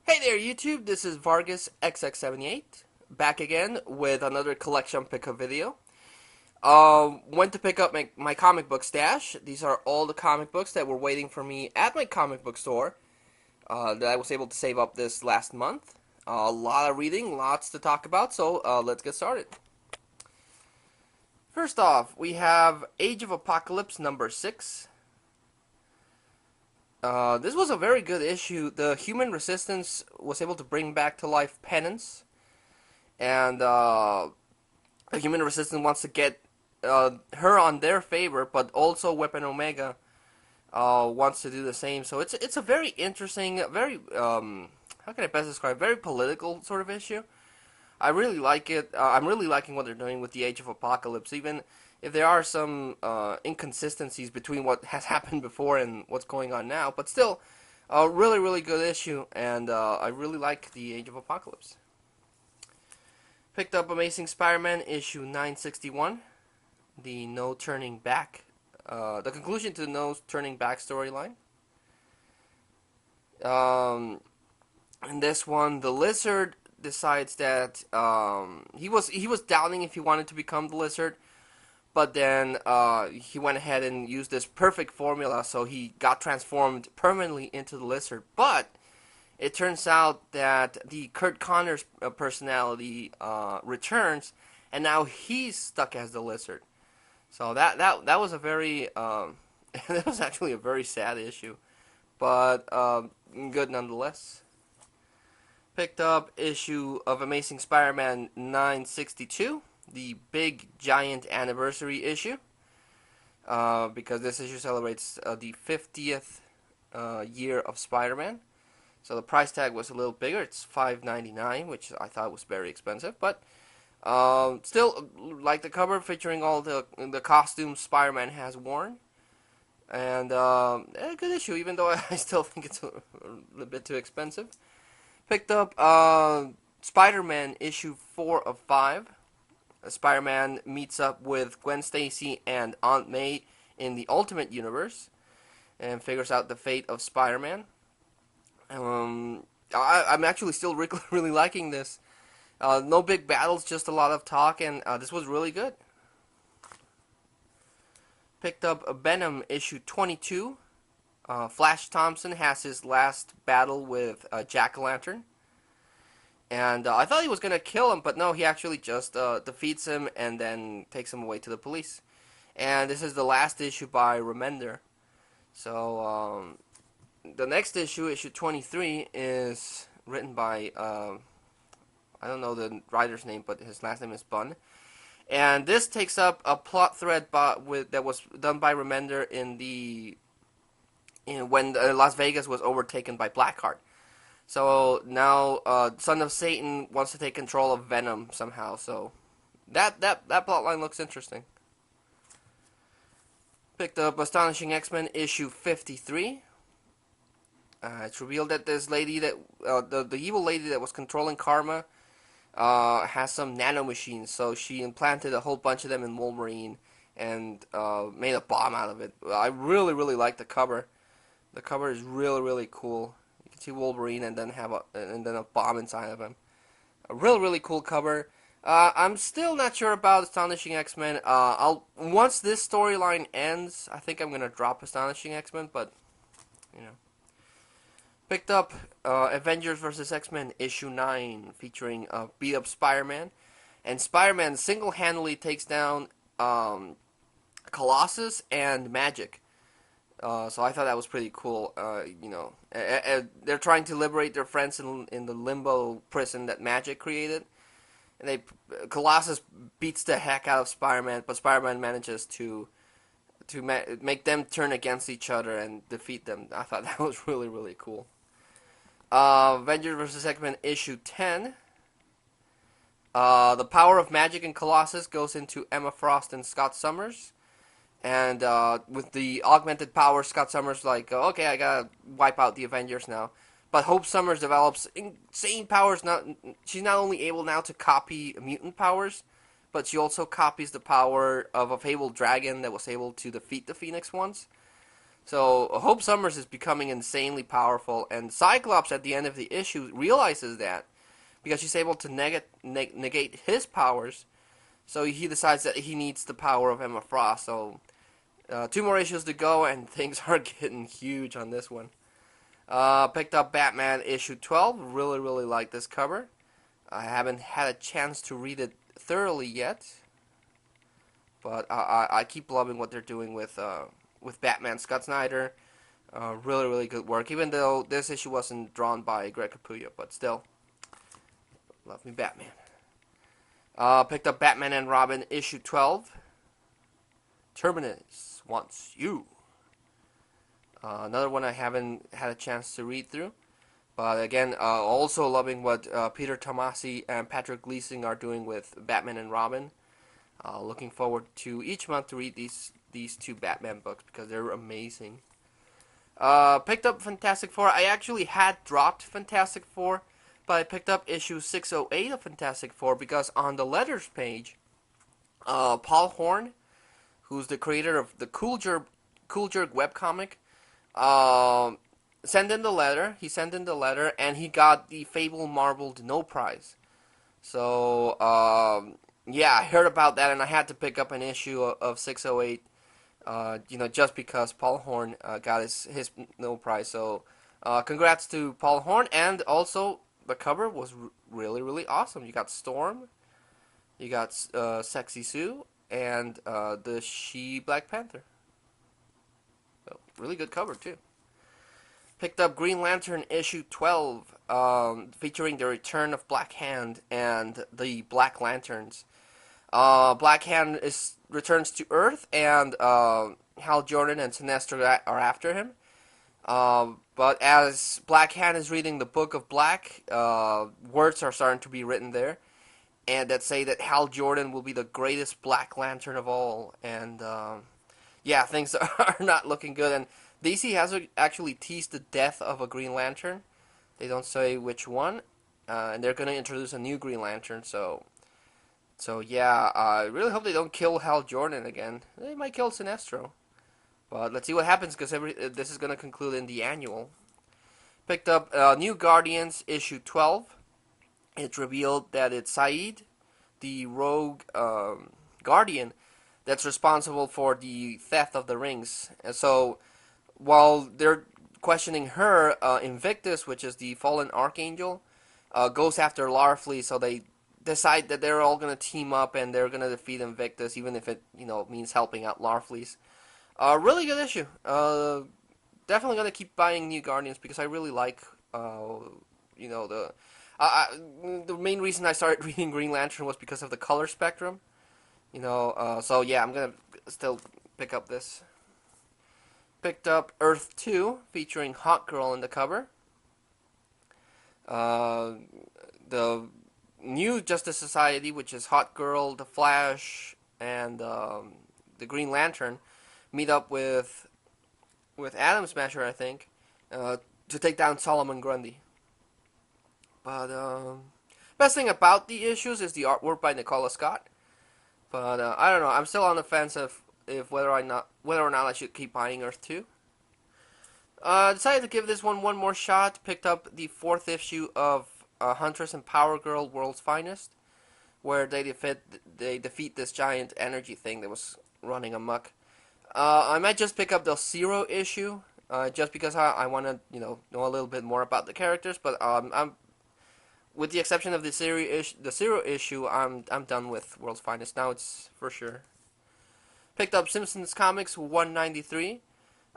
Hey there YouTube, this is Vargas XX78, back again with another collection pickup video. Went to pick up my comic book stash. These are all the comic books that were waiting for me at my comic book store that I was able to save up this last month. A lot of reading, lots to talk about, so let's get started. First off, we have Age of Apocalypse number 6. This was a very good issue. The human resistance was able to bring back to life Penance, and the human resistance wants to get her on their favor, but also Weapon Omega wants to do the same. So it's a very interesting, very how can I best describe? Very political sort of issue. I really like it. I'm really liking what they're doing with the Age of Apocalypse, even if there are some inconsistencies between what has happened before and what's going on now. But still, a really, really good issue, and I really like the Age of Apocalypse. Picked up Amazing Spider-Man issue 961, the No Turning Back, the conclusion to the No Turning Back storyline. In this one, the Lizard decides that he was doubting if he wanted to become the Lizard, but then he went ahead and used this perfect formula, so he got transformed permanently into the Lizard. But it turns out that the Kurt Connors personality returns, and now he's stuck as the Lizard. So that was a very that was actually a very sad issue, but good nonetheless. Picked up issue of Amazing Spider-Man 962, the big giant anniversary issue, because this issue celebrates the 50th year of Spider-Man. So the price tag was a little bigger. It's $5.99, which I thought was very expensive, but still like the cover featuring all the costumes Spider-Man has worn, and a good issue, even though I still think it's a bit too expensive. Picked up Spider-Man issue 4 of 5. Spider-Man meets up with Gwen Stacy and Aunt May in the Ultimate Universe and figures out the fate of Spider-Man. I'm actually still really liking this. No big battles, just a lot of talk, and this was really good. Picked up Venom issue 22. Flash Thompson has his last battle with Jack-o'-lantern. And I thought he was going to kill him, but no, he actually just defeats him and then takes him away to the police. And this is the last issue by Remender. So the next issue, issue 23, is written by, I don't know the writer's name, but his last name is Bunn. And this takes up a plot thread that was done by Remender when Las Vegas was overtaken by Blackheart. So now Son of Satan wants to take control of Venom somehow. So that plotline looks interesting. Picked up Astonishing XMen issue 53. It's revealed that this lady the evil lady that was controlling Karma has some nanomachines. So she implanted a whole bunch of them in Wolverine and made a bomb out of it. I really, really like the cover. The cover is really, really cool. You can see Wolverine and then a bomb inside of him. A really, really cool cover. I'm still not sure about Astonishing X-Men. Once this storyline ends, I think I'm gonna drop Astonishing X-Men. But you know, picked up Avengers vs. X-Men issue 9, featuring beat up Spider-Man, and Spider-Man single-handedly takes down Colossus and Magic. So I thought that was pretty cool. They're trying to liberate their friends in the limbo prison that Magic created, and Colossus beats the heck out of Spider-Man, but Spider-Man manages to make them turn against each other and defeat them. I thought that was really, really cool. Avengers vs. X-Men issue 10. The power of Magic and Colossus goes into Emma Frost and Scott Summers. And with the augmented power, Scott Summers like, okay, I gotta wipe out the Avengers now. But Hope Summers develops insane powers. She's not only able now to copy mutant powers, but she also copies the power of a fabled dragon that was able to defeat the Phoenix once. So Hope Summers is becoming insanely powerful, and Cyclops at the end of the issue realizes that because she's able to negate his powers. So he decides that he needs the power of Emma Frost. So 2 more issues to go, and things are getting huge on this one. Picked up Batman issue 12. Really, really like this cover. I haven't had a chance to read it thoroughly yet, but I keep loving what they're doing with Batman. Scott Snyder, really, really good work. Even though this issue wasn't drawn by Greg Capullo, but still, love me Batman. Picked up Batman and Robin issue 12. Terminus wants you. Another one I haven't had a chance to read through. But again, also loving what Peter Tomasi and Patrick Gleason are doing with Batman and Robin. Looking forward to each month to read these 2 Batman books because they're amazing. Picked up Fantastic Four. I actually had dropped Fantastic Four, but I picked up issue 608 of Fantastic Four because on the letters page, Paul Horn, who's the creator of the Cool Jerk webcomic, sent in the letter. He sent in the letter, and he got the Fable Marbled No Prize. So, yeah, I heard about that, and I had to pick up an issue of 608, just because Paul Horn got his No Prize. So, congrats to Paul Horn, and also the cover was really, really awesome. You got Storm, you got Sexy Sue, and the She-Black Panther. So, really good cover, too. Picked up Green Lantern issue 12, featuring the return of Black Hand and the Black Lanterns. Black Hand returns to Earth, and Hal Jordan and Sinestro are after him. But as Black Hand is reading the Book of Black, words are starting to be written there, and that say that Hal Jordan will be the greatest Black Lantern of all. And yeah, things are not looking good. And DC has actually teased the death of a Green Lantern. They don't say which one, and they're going to introduce a new Green Lantern. So yeah, I really hope they don't kill Hal Jordan again. They might kill Sinestro, but let's see what happens because this is going to conclude in the annual. Picked up New Guardians issue 12. It's revealed that it's Saeed, the rogue Guardian, that's responsible for the theft of the rings. And so, while they're questioning her, Invictus, which is the fallen Archangel, goes after Larfleeze, so they decide that they're all going to team up and they're going to defeat Invictus, even if it means helping out Larfleeze. Really good issue. Definitely going to keep buying New Guardians because I really like the main reason I started reading Green Lantern was because of the color spectrum. So yeah, I'm going to still pick up this. Picked up Earth 2, featuring Hawk Girl in the cover. The new Justice Society, which is Hawk Girl, the Flash, and the Green Lantern, meet up with Atom Smasher, I think, to take down Solomon Grundy. But best thing about the issues is the artwork by Nicola Scott. But I don't know. I'm still on the fence of whether or not I should keep buying Earth 2. Decided to give this one more shot. Picked up the 4th issue of Huntress and Power Girl World's Finest, where they defeat this giant energy thing that was running amok. I might just pick up the 0 issue, just because I want to know a little bit more about the characters. But I'm, with the exception of the 0 issue, I'm done with World's Finest now. It's for sure. Picked up Simpsons Comics 193.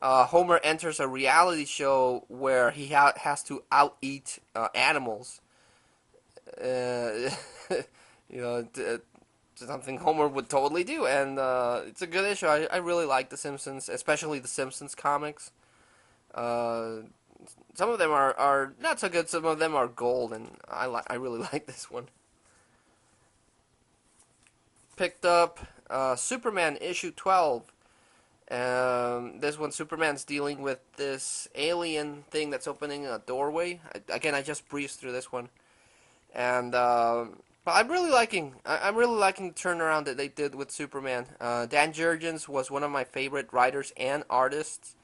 Homer enters a reality show where he has to out-eat animals. Something Homer would totally do, and it's a good issue. I really like The Simpsons, especially The Simpsons comics. Some of them are not so good, some of them are gold, and I really like this one. Picked up Superman issue 12. This one, Superman's dealing with this alien thing that's opening a doorway. I just breezed through this one, and but I'm really liking the turnaround that they did with Superman. Dan Jurgens was one of my favorite writers and artists,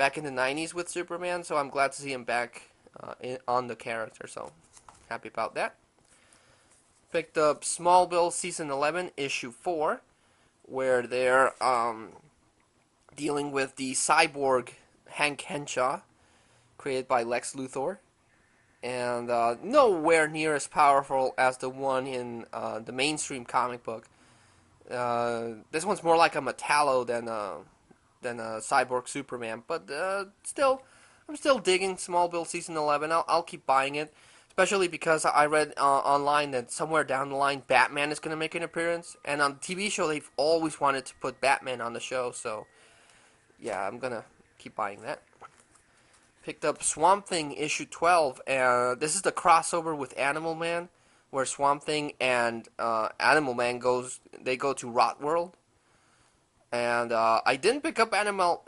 back in the 90s with Superman, so I'm glad to see him back on the character, so happy about that. Picked up Smallville Season 11, Issue 4, where they're dealing with the cyborg Hank Henshaw, created by Lex Luthor, and nowhere near as powerful as the one in the mainstream comic book. This one's more like a Metallo than a cyborg Superman, but still, I'm still digging Smallville Season 11. I'll keep buying it, especially because I read online that somewhere down the line Batman is going to make an appearance, and on the TV show they've always wanted to put Batman on the show, so yeah, I'm going to keep buying that. Picked up Swamp Thing issue 12, and this is the crossover with Animal Man, where Swamp Thing and Animal Man go to Rot World. And I didn't pick up Animal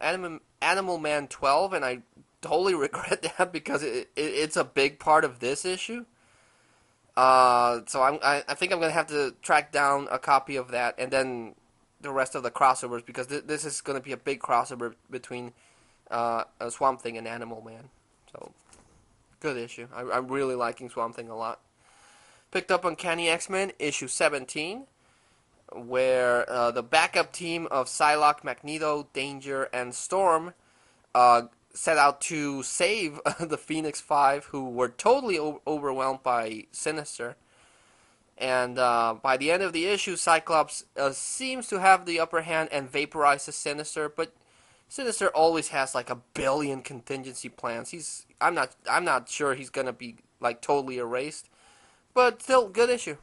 Man 12, and I totally regret that because it's a big part of this issue. So I think I'm gonna have to track down a copy of that, and then the rest of the crossovers, because this is gonna be a big crossover between Swamp Thing and Animal Man. So good issue. I'm really liking Swamp Thing a lot. Picked up Uncanny X-Men issue 17, where the backup team of Psylocke, Magneto, Danger, and Storm set out to save the Phoenix Five, who were totally overwhelmed by Sinister. And by the end of the issue, Cyclops seems to have the upper hand and vaporizes Sinister, but Sinister always has like a billion contingency plans. I'm not sure he's gonna be like totally erased, but still good issue.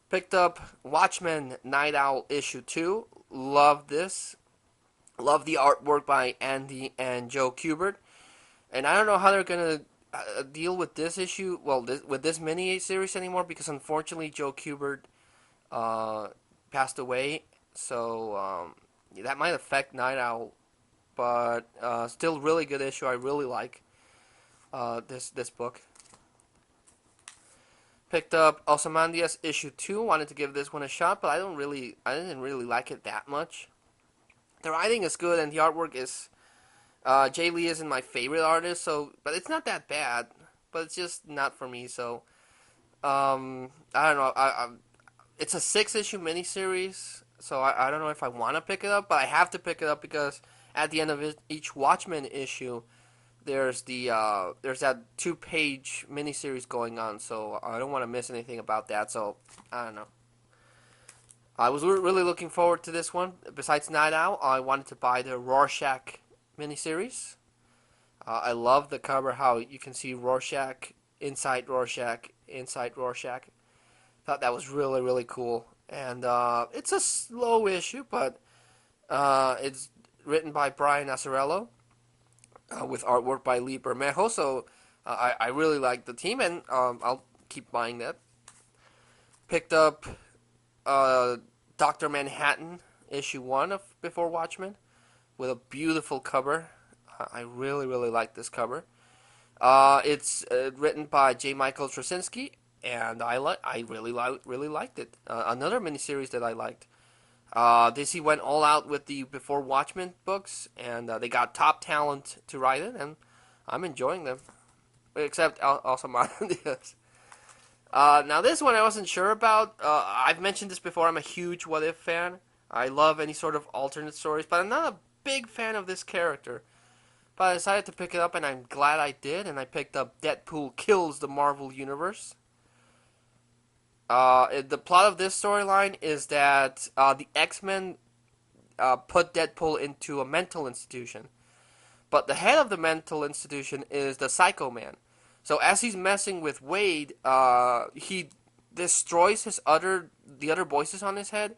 Picked up Watchmen Night Owl issue 2. Love this. Love the artwork by Andy and Joe Kubert. And I don't know how they're gonna deal with this issue. Well, with this mini series anymore, because unfortunately Joe Kubert passed away. So that might affect Night Owl, but still really good issue. I really like this book. Picked up Ozymandias issue 2. Wanted to give this one a shot, but I didn't really like it that much. The writing is good and the artwork is Jay Lee isn't my favorite artist, but it's not that bad. But it's just not for me. So I don't know. It's a 6-issue miniseries, so I don't know if I want to pick it up, but I have to pick it up because at the end of each Watchmen issue, there's that 2-page miniseries going on, so I don't want to miss anything about that. So I don't know. I was really looking forward to this one. Besides Night Owl, I wanted to buy the Rorschach miniseries. I love the cover, how you can see Rorschach inside Rorschach inside Rorschach. Thought that was really, really cool. And it's a slow issue, but it's written by Brian Azzarello with artwork by Lee Bermejo. So I really like the team, and I'll keep buying that. Picked up Dr. Manhattan issue 1 of Before Watchmen with a beautiful cover. I really, really like this cover. It's written by J. Michael Straczynski, and I really liked it. Another miniseries that I liked. DC went all out with the Before Watchmen books, and they got top talent to write it, and I'm enjoying them. Except Ozymandias. Now this one I wasn't sure about. I've mentioned this before. I'm a huge What If fan. I love any sort of alternate stories, but I'm not a big fan of this character. But I decided to pick it up, and I'm glad I did. And I picked up Deadpool Kills the Marvel Universe. The plot of this storyline is that the X-Men put Deadpool into a mental institution. But the head of the mental institution is the Psycho Man. So as he's messing with Wade, he destroys the other voices on his head,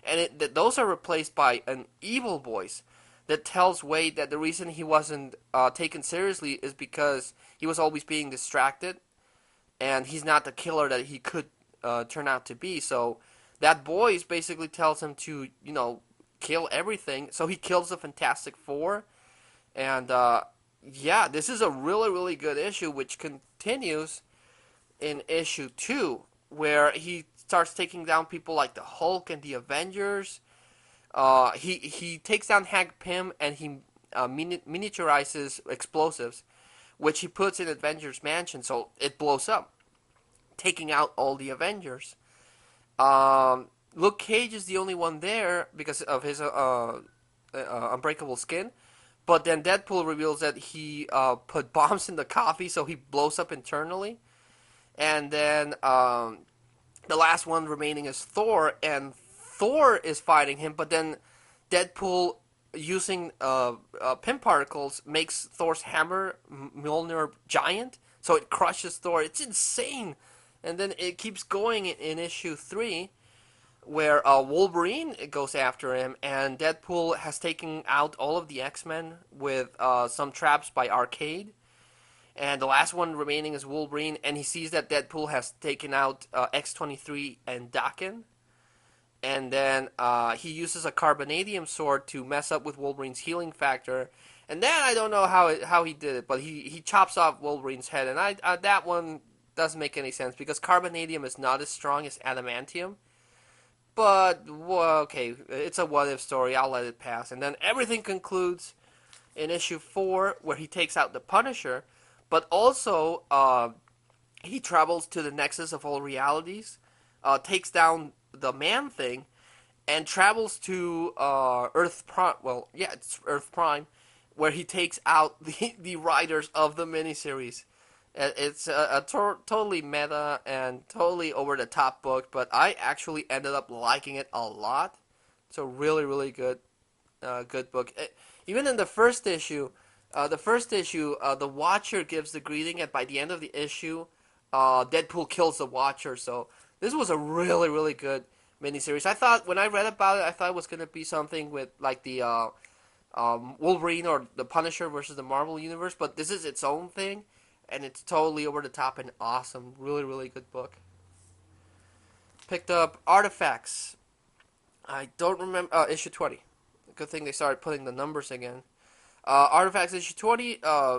and those are replaced by an evil voice that tells Wade that the reason he wasn't taken seriously is because he was always being distracted, and he's not the killer that he could turn out to be. So that voice basically tells him to, kill everything. So he kills the Fantastic Four, and yeah, this is a really, really good issue, which continues in issue 2, where he starts taking down people like the Hulk and the Avengers. He takes down Hank Pym, and he miniaturizes explosives, which he puts in Avengers Mansion, so it blows up, taking out all the Avengers. Luke Cage is the only one there because of his unbreakable skin. But then Deadpool reveals that he put bombs in the coffee, so he blows up internally. And then the last one remaining is Thor, and Thor is fighting him. But then Deadpool, using pin particles, makes Thor's hammer Mjolnir giant, so it crushes Thor. It's insane. And then it keeps going in issue 3, where Wolverine goes after him, and Deadpool has taken out all of the X-Men with some traps by Arcade. And the last one remaining is Wolverine, and he sees that Deadpool has taken out X-23 and Daken. And then he uses a carbonadium sword to mess up with Wolverine's healing factor. And then I don't know how he did it, but he chops off Wolverine's head. And that one doesn't make any sense, because carbonadium is not as strong as adamantium. But, well, okay, it's a what-if story. I'll let it pass. And then everything concludes in issue 4, where he takes out the Punisher. But also, he travels to the nexus of all realities, takes down the Man-Thing, and travels to Earth Prime. Well, yeah, it's Earth Prime, where he takes out the writers of the miniseries. It's a totally meta and totally over-the-top book, but I actually ended up liking it a lot. It's a really, really good book. Even in the first issue, the Watcher gives the greeting, and by the end of the issue, Deadpool kills the Watcher. So this was a really, really good miniseries. I thought, when I read about it, I thought it was going to be something with like the Wolverine or the Punisher versus the Marvel Universe, but this is its own thing. And it's totally over the top and awesome. Really, really good book. Picked up Artifacts. I don't remember. Issue 20. Good thing they started putting the numbers again. Artifacts issue 20.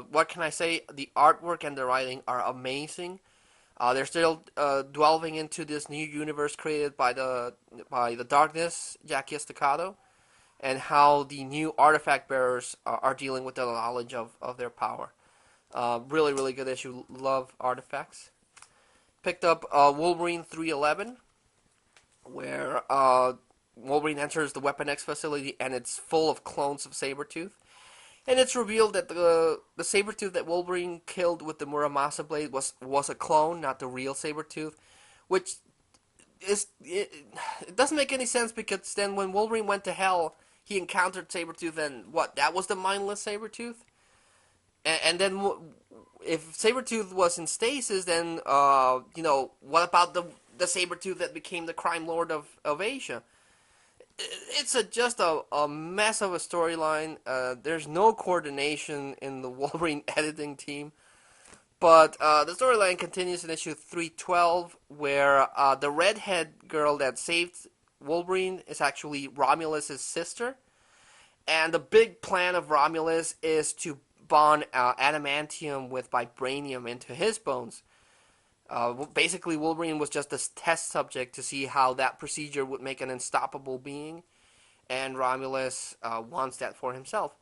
What can I say? The artwork and the writing are amazing. They're still delving into this new universe created by the Darkness, Jackie Estacado, and how the new artifact bearers are dealing with the knowledge of their power. Really, really good issue. Love Artifacts. Picked up Wolverine 311, where Wolverine enters the Weapon X facility, and it's full of clones of Sabretooth. And it's revealed that the Sabretooth that Wolverine killed with the Muramasa blade was a clone, not the real Sabretooth, which it doesn't make any sense, because then when Wolverine went to Hell, he encountered Sabretooth, and that was the mindless Sabretooth? And then, if Sabretooth was in stasis, then, what about the Sabretooth that became the crime lord of Asia? It's just a mess of a storyline. There's no coordination in the Wolverine editing team. But the storyline continues in issue 312, where the redhead girl that saved Wolverine is actually Romulus' sister. And the big plan of Romulus is to bond adamantium with vibranium into his bones. Basically, Wolverine was just a test subject to see how that procedure would make an unstoppable being, and Romulus wants that for himself,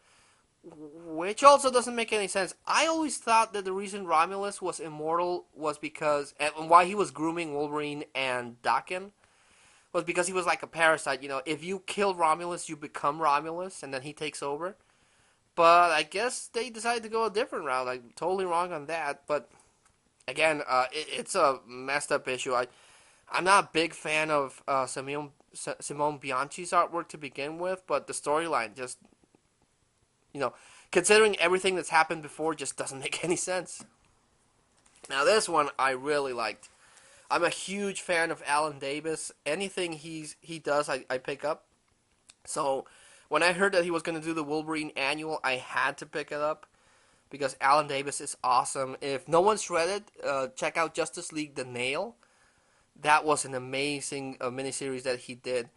which also doesn't make any sense. I always thought that the reason Romulus was immortal was because, and why he was grooming Wolverine and Daken, was because he was like a parasite. If you kill Romulus, you become Romulus, and then he takes over. But I guess they decided to go a different route. I'm totally wrong on that. But again, it's a messed up issue. I'm not a big fan of Simone Bianchi's artwork to begin with, but the storyline just, considering everything that's happened before, just doesn't make any sense. Now this one I really liked. I'm a huge fan of Alan Davis. Anything he does, I pick up. So when I heard that he was going to do the Wolverine Annual, I had to pick it up, because Alan Davis is awesome. If no one's read it, check out Justice League The Nail. That was an amazing miniseries that he did.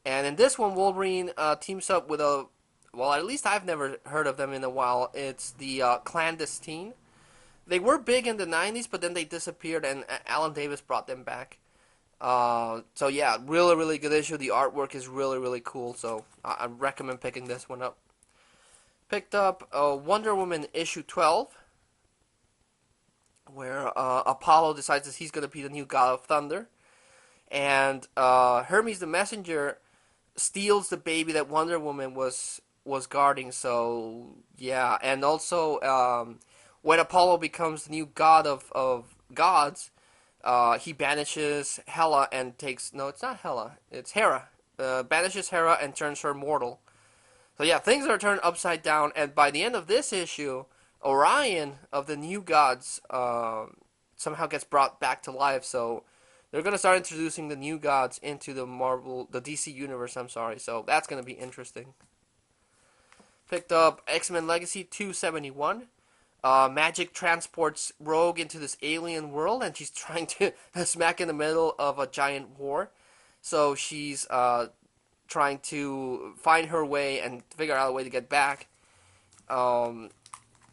And in this one, Wolverine teams up with at least I've never heard of them in a while. It's the Clandestine. They were big in the 90s, but then they disappeared, and Alan Davis brought them back. So yeah, really, really good issue. The artwork is really, really cool, so I recommend picking this one up. Picked up Wonder Woman issue 12, where Apollo decides that he's going to be the new god of thunder, and Hermes the Messenger steals the baby that Wonder Woman was guarding. So yeah, and also when Apollo becomes the new god of gods, he banishes Hela and takes no, it's not Hela, it's Hera. Banishes Hera and turns her mortal. So yeah, things are turned upside down, and by the end of this issue, Orion of the New Gods somehow gets brought back to life. So they're gonna start introducing the New Gods into the DC universe. I'm sorry. So that's gonna be interesting. Picked up X-Men Legacy 271. Magic transports Rogue into this alien world, and she's trying to smack in the middle of a giant war. So she's trying to find her way and figure out a way to get back,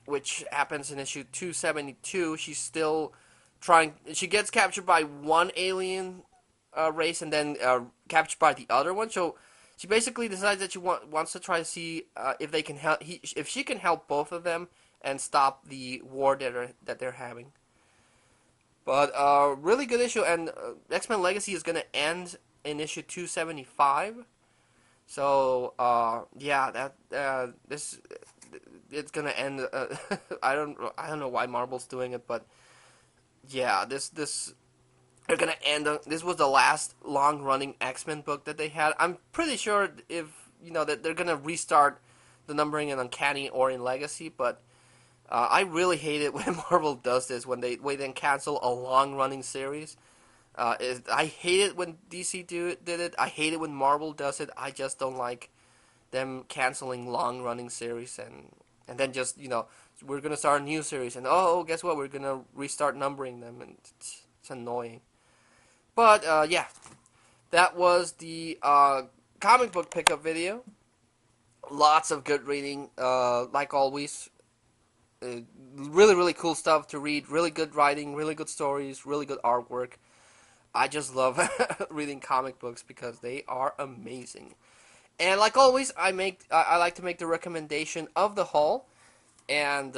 which happens in issue 272. She's still trying. She gets captured by one alien race and then captured by the other one. So she basically decides that she wants to try to see if they can help. If she can help both of them and stop the war that they're having. But really good issue, and X-Men Legacy is gonna end in issue 275. So yeah, this it's gonna end. I don't know why Marvel's doing it, but yeah, this they're gonna end. This was the last long running X-Men book that they had. I'm pretty sure if that they're gonna restart the numbering in Uncanny or in Legacy, but I really hate it when Marvel does this, when they then cancel a long running series. I hate it when DC did it. I hate it when Marvel does it. I just don't like them canceling long-running series and then just we're gonna start a new series and guess what, we're gonna restart numbering them, and it's annoying. But yeah, that was the comic book pickup video. Lots of good reading, like always. Really cool stuff to read. Really good writing. Really good stories. Really good artwork. I just love reading comic books because they are amazing. And like always, I like to make the recommendation of the haul. And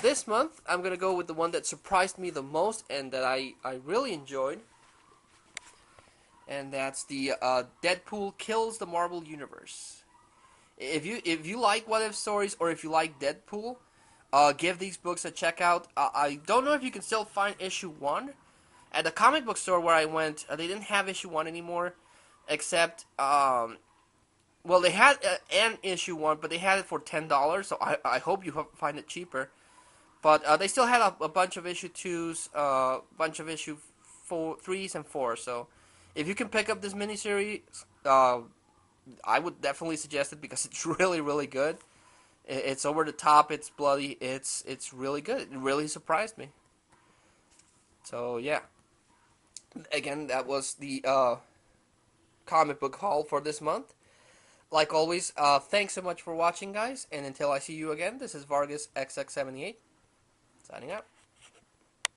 this month, I'm gonna go with the one that surprised me the most and that I really enjoyed. And that's the Deadpool Kills the Marvel Universe. If you like What If stories, or if you like Deadpool, give these books a check out. I don't know if you can still find issue 1. At the comic book store where I went, they didn't have issue 1 anymore, except, well, they had an issue 1, but they had it for $10, so I hope you find it cheaper. But they still had a bunch of issue 2s, a bunch of issue 3s and 4s, so if you can pick up this miniseries, I would definitely suggest it because it's really good. It's over the top, it's bloody, it's really good. It really surprised me. So, yeah. Again, that was the comic book haul for this month. Like always, thanks so much for watching, guys. And until I see you again, this is Vargas XX78, signing out.